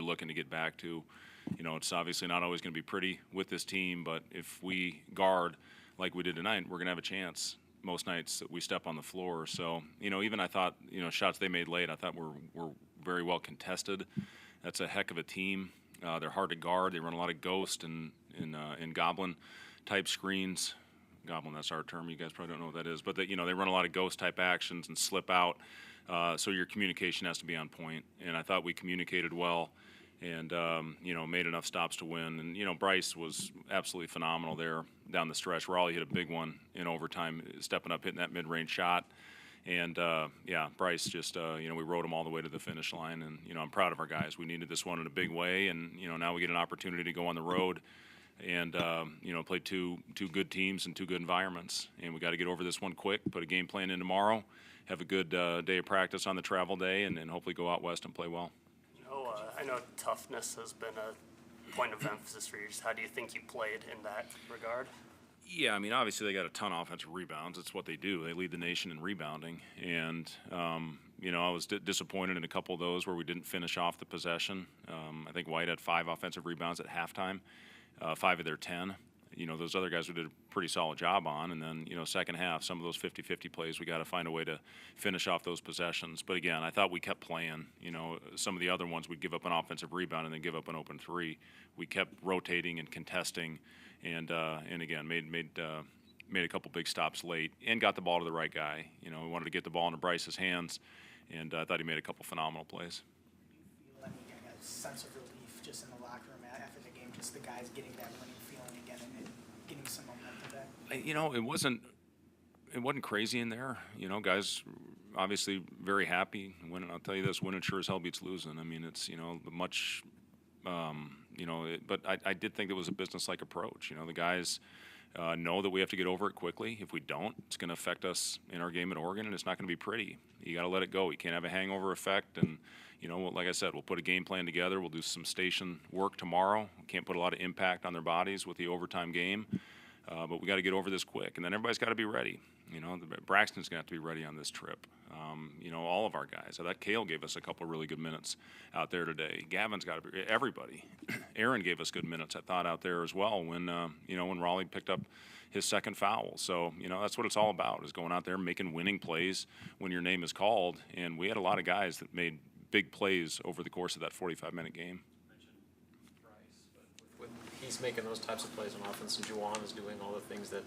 looking to get back to. It's obviously not always going to be pretty with this team, but if we guard like we did tonight, we're going to have a chance most nights that we step on the floor. So, even I thought, shots they made late, I thought were very well contested. That's a heck of a team. They're hard to guard. They run a lot of ghost and goblin type screens. Goblin, that's our term. You guys probably don't know what that is, but they run a lot of ghost type actions and slip out. So your communication has to be on point. And I thought we communicated well, and made enough stops to win. And Bryce was absolutely phenomenal there down the stretch. Raleigh hit a big one in overtime, stepping up, hitting that mid-range shot. And Bryce just we rode him all the way to the finish line. And I'm proud of our guys. We needed this one in a big way, and now we get an opportunity to go on the road and play two good teams and two good environments. And we got to get over this one quick. Put a game plan in tomorrow. Have a good day of practice on the travel day, and hopefully go out west and play well. I know toughness has been a point of emphasis for you. Just how do you think you played in that regard? Yeah, obviously they got a ton of offensive rebounds. It's what they do. They lead the nation in rebounding. And, I was disappointed in a couple of those where we didn't finish off the possession. I think White had 5 offensive rebounds at halftime, 5 of their 10. Those other guys we did a pretty solid job on. And then, second half, some of those 50-50 plays, we got to find a way to finish off those possessions. But again, I thought we kept playing. Some of the other ones we'd give up an offensive rebound and then give up an open 3. We kept rotating and contesting, and again made a couple big stops late and got the ball to the right guy. We wanted to get the ball into Bryce's hands, and I thought he made a couple phenomenal plays. Do you feel any kind of sense of relief just in the locker room after the game, just the guys getting that winning feeling again and getting some momentum back? It wasn't crazy in there. Guys obviously very happy. Winning, I'll tell you this, winning sure as hell beats losing. It's much. But I did think it was a business-like approach. The guys know that we have to get over it quickly. If we don't, it's going to affect us in our game at Oregon, and it's not going to be pretty. You got to let it go. You can't have a hangover effect. And like I said, we'll put a game plan together. We'll do some station work tomorrow. We can't put a lot of impact on their bodies with the overtime game, but we got to get over this quick. And then everybody's got to be ready. Braxton's going to have to be ready on this trip. All of our guys. I thought Cale gave us a couple of really good minutes out there today. Gavin's got to be everybody. Aaron gave us good minutes, I thought, out there as well when Raleigh picked up his second foul. So, that's what it's all about, is going out there making winning plays when your name is called. And we had a lot of guys that made big plays over the course of that 45-minute game. He's making those types of plays on offense, and Juwan is doing all the things that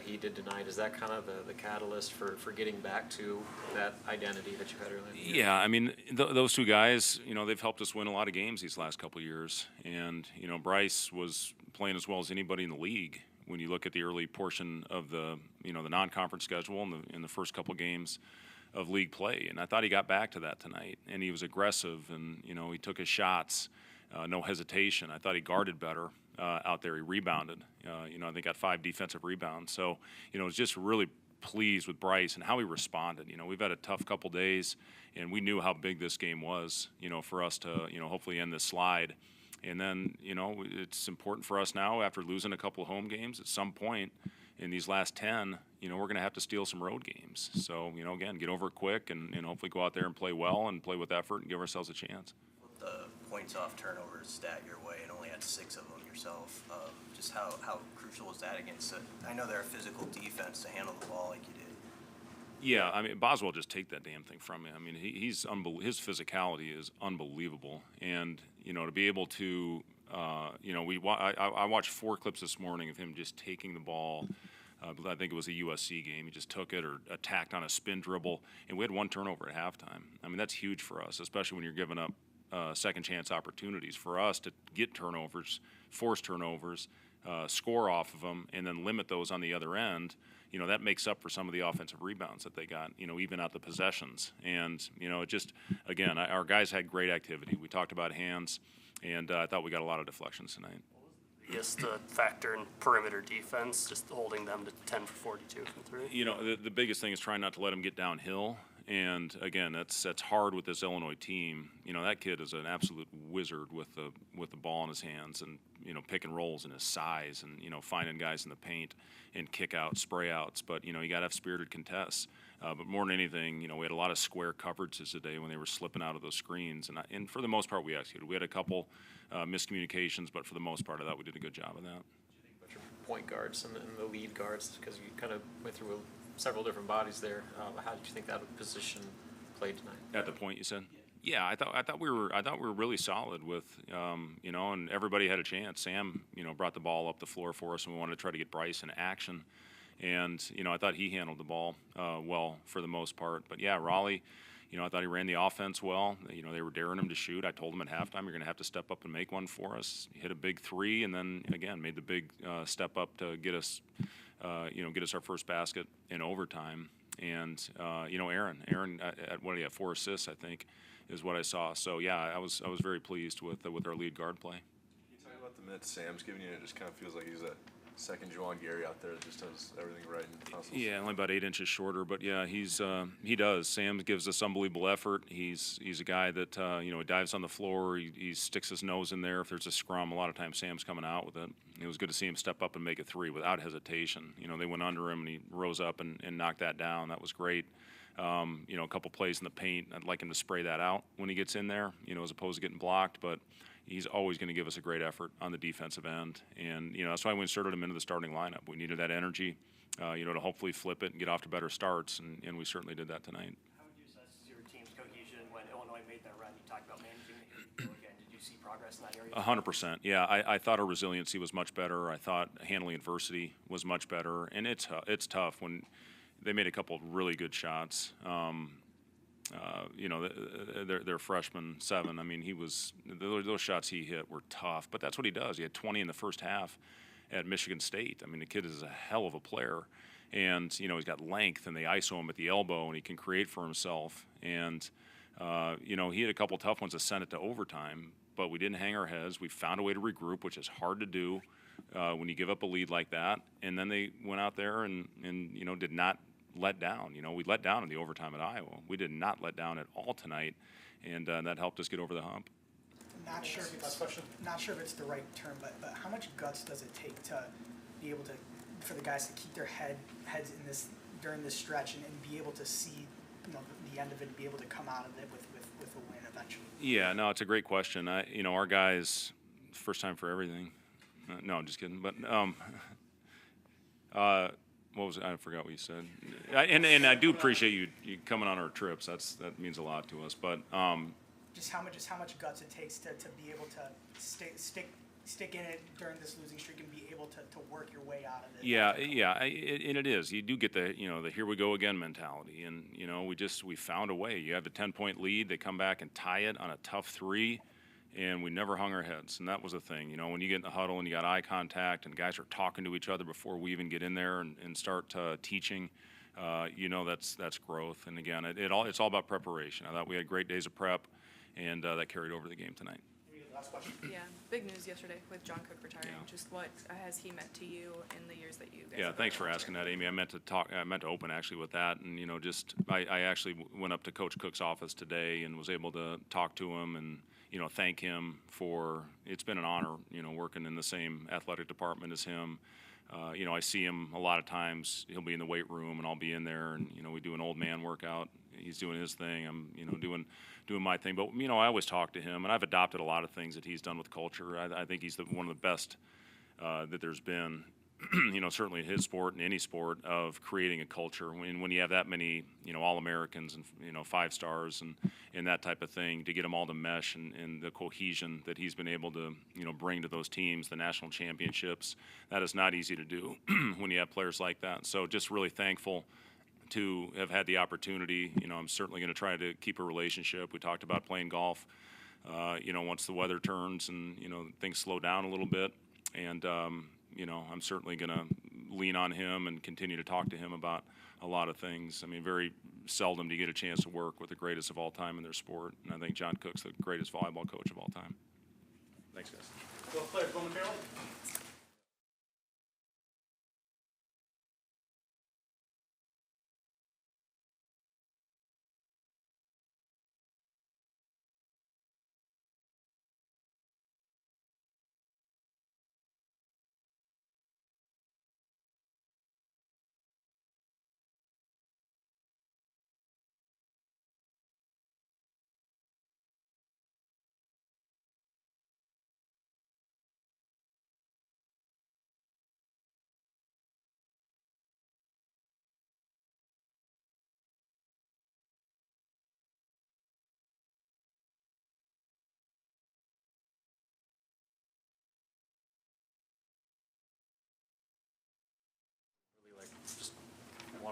he did tonight. Is that kind of the catalyst for getting back to that identity that you had earlier? Yeah, those two guys, they've helped us win a lot of games these last couple of years. And, Bryce was playing as well as anybody in the league when you look at the early portion of the non-conference schedule in the first couple games of league play. And I thought he got back to that tonight. And he was aggressive, and, he took his shots, no hesitation. I thought he guarded better. Out there, he rebounded. I think got 5 defensive rebounds. So, was just really pleased with Bryce and how he responded. We've had a tough couple days, and we knew how big this game was. For us to hopefully end this slide, and then it's important for us now after losing a couple of home games. At some point in these last 10, we're going to have to steal some road games. So again, get over it quick and hopefully go out there and play well and play with effort and give ourselves a chance. The points off turnovers stat your way and only had 6 of them yourself. Just how crucial was that against it? I know they're a physical defense to handle the ball like you did. Yeah, Boswell just take that damn thing from me. He's his physicality is unbelievable, and to be able to, I watched 4 clips this morning of him just taking the ball. I think it was a USC game. He just took it or attacked on a spin dribble, and we had 1 turnover at halftime. That's huge for us, especially when you're giving up second chance opportunities. For us to get turnovers, force turnovers, score off of them, and then limit those on the other end, that makes up for some of the offensive rebounds that they got, even out the possessions. And, it just, again, our guys had great activity. We talked about hands, and I thought we got a lot of deflections tonight. Yes, the factor in perimeter defense, just holding them to 10 for 42 from 3. The biggest thing is trying not to let them get downhill. And again, that's hard with this Illinois team. That kid is an absolute wizard with the ball in his hands, and pick and rolls and his size and, finding guys in the paint and kick out, spray outs. But, you got to have spirited contests. But more than anything, we had a lot of square coverages today when they were slipping out of those screens. And for the most part, we executed. We had a couple miscommunications, but for the most part, I thought we did a good job of that. About your point guards and the lead guards, because you kind of went through several different bodies there. How did you think that position played tonight? At the point you said? Yeah, I thought we were really solid with, and everybody had a chance. Sam, brought the ball up the floor for us, and we wanted to try to get Bryce in action. And, I thought he handled the ball well for the most part. But, yeah, Raleigh, I thought he ran the offense well. They were daring him to shoot. I told him at halftime, you're going to have to step up and make one for us. He hit a big three, and then, again, made the big step up to get us our first basket in overtime. And, Aaron, at what do you have, 4 assists, I think, is what I saw. So, yeah, I was very pleased with our lead guard play. You talk about the minutes Sam's giving you, it just kind of feels like he's a second Juwan Gary out there that just does everything right in hustles. Yeah, only about 8 inches shorter, but yeah, he does. Sam gives us unbelievable effort. He's a guy that he dives on the floor. He sticks his nose in there if there's a scrum. A lot of times Sam's coming out with it. It was good to see him step up and make a three without hesitation. They went under him and he rose up and knocked that down. That was great. A couple plays in the paint. I'd like him to spray that out when he gets in there, as opposed to getting blocked. But he's always going to give us a great effort on the defensive end. And, that's why we inserted him into the starting lineup. We needed that energy, to hopefully flip it and get off to better starts. And we certainly did that tonight. How would you assess your team's cohesion when Illinois made that run? You talked about managing the hero again. Did you see progress in that area? 100%. Yeah, I thought our resiliency was much better. I thought handling adversity was much better. And it's tough when they made a couple of really good shots. Their freshman 7. I mean, those shots he hit were tough, but that's what he does. He had 20 in the first half at Michigan State. I mean, the kid is a hell of a player, and he's got length, and they ISO him at the elbow, and he can create for himself. And he had a couple tough ones that sent it to overtime, but we didn't hang our heads. We found a way to regroup, which is hard to do when you give up a lead like that. And then they went out there and did not let down. We let down in the overtime at Iowa. We did not let down at all tonight, and that helped us get over the hump. Not sure if it's the right term, but how much guts does it take to be able to, for the guys to keep their heads in this during this stretch and be able to see the end of it and be able to come out of it with a win eventually? Yeah, no, it's a great question. Our guys, first time for everything. No, I'm just kidding. But what was it? I forgot what you said. And I do appreciate you coming on our trips. That means a lot to us. But just how much guts it takes to be able to stick in it during this losing streak and be able to work your way out of it. Yeah, and it is. You do get the the here we go again mentality, and we found a way. You have a 10-point lead, they come back and tie it on a tough 3. And we never hung our heads, and that was the thing. When you get in the huddle and you got eye contact and guys are talking to each other before we even get in there and start teaching, that's growth. And again, it's all about preparation. I thought we had great days of prep, and that carried over the game tonight. Last question. Yeah, big news yesterday with John Cook retiring. Yeah. Just what has he meant to you in the years that you guys? Yeah, have thanks been for asking that, volunteering? Amy. I meant to open actually with that, and I actually went up to Coach Cook's office today and was able to talk to him and thank him for. It's been an honor, working in the same athletic department as him. I see him a lot of times. He'll be in the weight room, and I'll be in there, and we do an old man workout. He's doing his thing. I'm doing my thing. But I always talk to him, and I've adopted a lot of things that he's done with culture. I think he's one of the best that there's been. Certainly in his sport and any sport, of creating a culture. When you have that many, All-Americans and 5 stars and that type of thing, to get them all to mesh and the cohesion that he's been able to bring to those teams, the national championships, that is not easy to do when you have players like that. So just really thankful to have had the opportunity. I'm certainly going to try to keep a relationship. We talked about playing golf. Once the weather turns and things slow down a little bit, and I'm certainly going to lean on him and continue to talk to him about a lot of things. I mean, very seldom do you get a chance to work with the greatest of all time in their sport, and I think John Cook's the greatest volleyball coach of all time. Thanks, guys. Both players momentarily.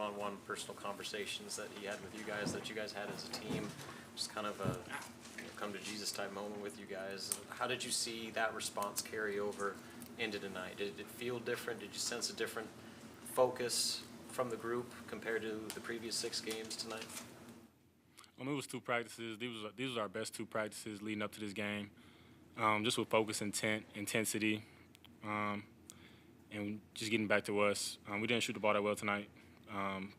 one-on-one personal conversations that he had with you guys, that you guys had as a team, just kind of a come to Jesus type moment with you guys. How did you see that response carry over into tonight? Did it feel different? Did you sense a different focus from the group compared to the previous 6 games tonight? It was 2 practices. These were our best 2 practices leading up to this game. Just with focus, intensity, and just getting back to us. We didn't shoot the ball that well tonight,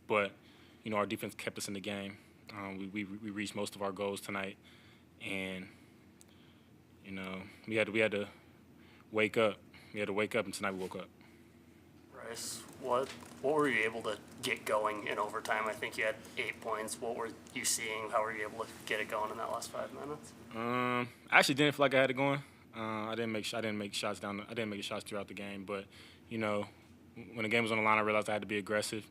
but our defense kept us in the game. We reached most of our goals tonight, and we had to wake up. We had to wake up, and tonight we woke up. Bryce, what were you able to get going in overtime? I think you had 8 points. What were you seeing? How were you able to get it going in that last 5 minutes? I actually didn't feel like I had it going. I didn't make shots throughout the game, but when the game was on the line, I realized I had to be aggressive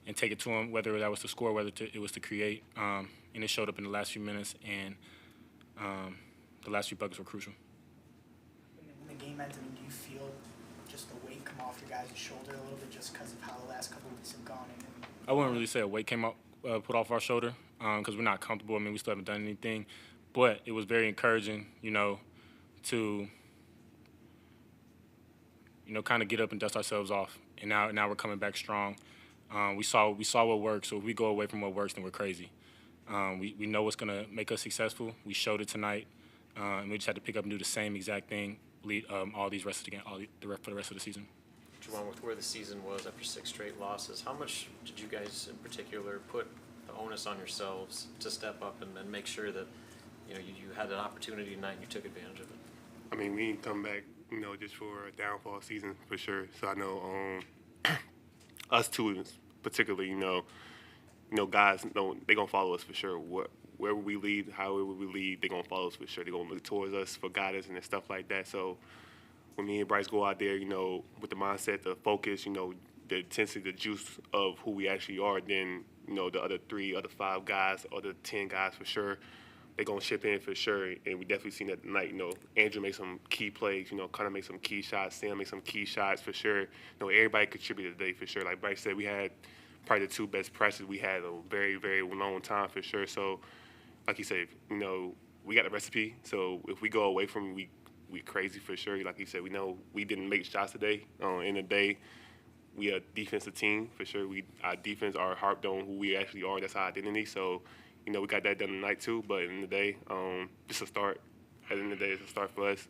and take it to them, whether that was to score, whether it was to create, and it showed up in the last few minutes, and the last few buckets were crucial. When the game ends, do you feel just the weight come off your guys' shoulder a little bit just because of how the last couple of weeks have gone? I wouldn't really say a weight came up, put off our shoulder, because we're not comfortable. We still haven't done anything, but it was very encouraging, to kind of get up and dust ourselves off. And now we're coming back strong. We saw what works. So if we go away from what works, then we're crazy. We know what's gonna make us successful. We showed it tonight, and we just had to pick up and do the same exact thing for the rest of the season. Juwan, with where the season was after 6 straight losses, how much did you guys in particular put the onus on yourselves to step up and make sure that you had an opportunity tonight and you took advantage of it? We didn't come back, just for a downfall season for sure. So I know us two, particularly, guys, they're gonna follow us for sure. Wherever we lead, however we lead, they're gonna follow us for sure. They're gonna look towards us for guidance and stuff like that. So when me and Bryce go out there, with the mindset, the focus, the intensity, the juice of who we actually are, then the other 5 guys, other 10 guys for sure, they're going to chip in for sure, and we definitely seen that tonight. Andrew made some key plays, Connor made some key shots, Sam made some key shots for sure. Everybody contributed today for sure. Like Bryce said, we had probably the 2 best presses we had a very, very long time for sure. So, like he said, we got the recipe. So if we go away from it, we crazy for sure. Like he said, we know we didn't make shots today. In the day, we a defensive team for sure. Our defense are harped on who we actually are. That's our identity. So, we got that done tonight too, but in the day, just a start. At the end of the day, it's a start for us.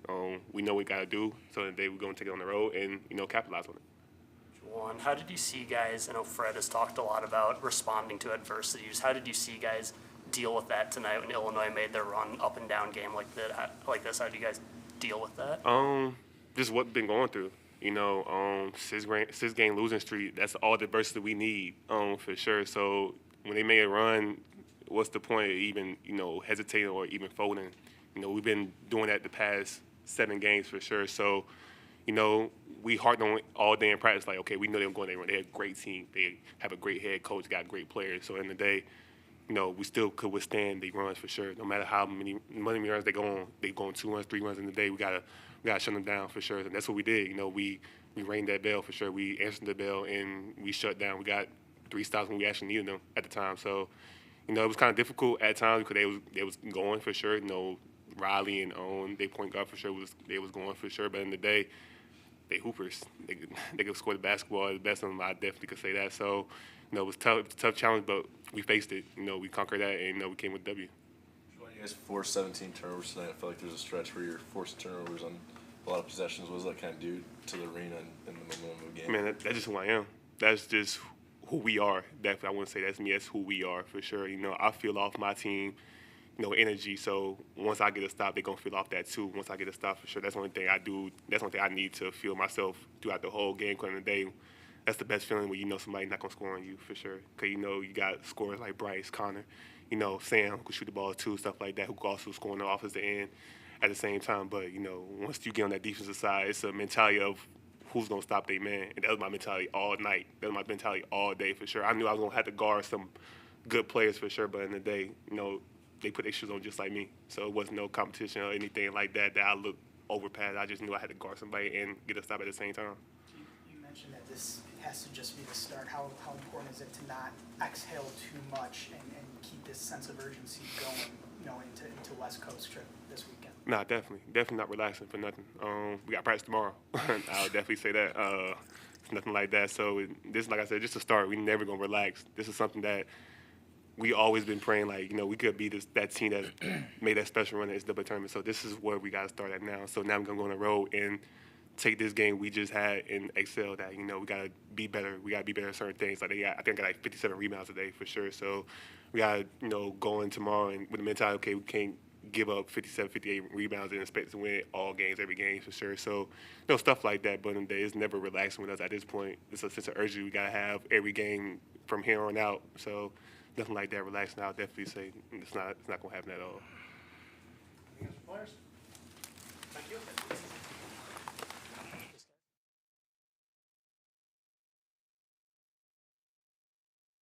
We know what we got to do, so in the day we're going to take it on the road and, capitalize on it. Juwan, how did you see guys, I know Fred has talked a lot about responding to adversities. How did you see guys deal with that tonight when Illinois made their run up and down game like this? How did you guys deal with that? Just what been going through. 6-game losing streak, that's all the adversity we need, for sure. So when they made a run, what's the point of even, hesitating or even folding? We've been doing that the past 7 games for sure. So, we harped on all day in practice, like, okay, we know they're going to run. They're a great team. They have a great head coach, got great players. So in the day, we still could withstand the runs for sure. No matter how many runs they go on 2 runs, 3 runs in the day, we gotta shut them down for sure. And that's what we did. We rang that bell for sure. We answered the bell and we shut down. We got 3 stops when we actually needed them at the time. So, it was kind of difficult at times because they was going for sure. Riley and Owen, they point guard for sure they was going for sure. But in the day, they hoopers. They could score the basketball the best of them. I definitely could say that. So, it was tough. It was a tough challenge, but we faced it. We conquered that, and we came with W. You guys forced 17 turnovers tonight. I feel like there's a stretch where you're forcing turnovers on a lot of possessions. What does that kind of do to the arena and the momentum of the game? Man, that's just who I am. That's just who we are. Definitely, I wouldn't say that's me. That's who we are for sure. I feel off my team, energy. So once I get a stop, they're gonna feel off that too. Once I get a stop, for sure. That's the only thing I do. That's the only thing I need to feel myself throughout the whole game. Because in the day, that's the best feeling when somebody's not gonna score on you for sure. Because you got scorers like Bryce, Connor, Sam who can shoot the ball too, stuff like that, who can also score on the offensive end at the same time. But once you get on that defensive side, it's a mentality of who's going to stop their man. And that was my mentality all night. That was my mentality all day for sure. I knew I was going to have to guard some good players for sure, but in the day, they put their shoes on just like me. So it wasn't no competition or anything like that I looked overpassed. I just knew I had to guard somebody and get a stop at the same time. You mentioned that this has to just be the start. How important is it to not exhale too much and keep this sense of urgency going, into West Coast trip this weekend? Nah, definitely not relaxing for nothing. We got practice tomorrow. I would definitely say that. It's nothing like that. So this, like I said, just a start. We never gonna relax. This is something that we always been praying, like, we could be that team that made that special run at the tournament. So this is where we got to start at now. So now we're going to go on the road and take this game we just had and excel that. We got to be better. We got to be better at certain things. Like I think I got like 57 rebounds today for sure. So we got to, go in tomorrow and with the mentality, okay, we can't give up 57, 58 rebounds and expect to win all games, every game for sure. So, stuff like that. But it's never relaxing with us at this point. It's a sense of urgency we got to have every game from here on out. So nothing like that relaxing. I'll definitely say it's not going to happen at all. Any other players? Thank you.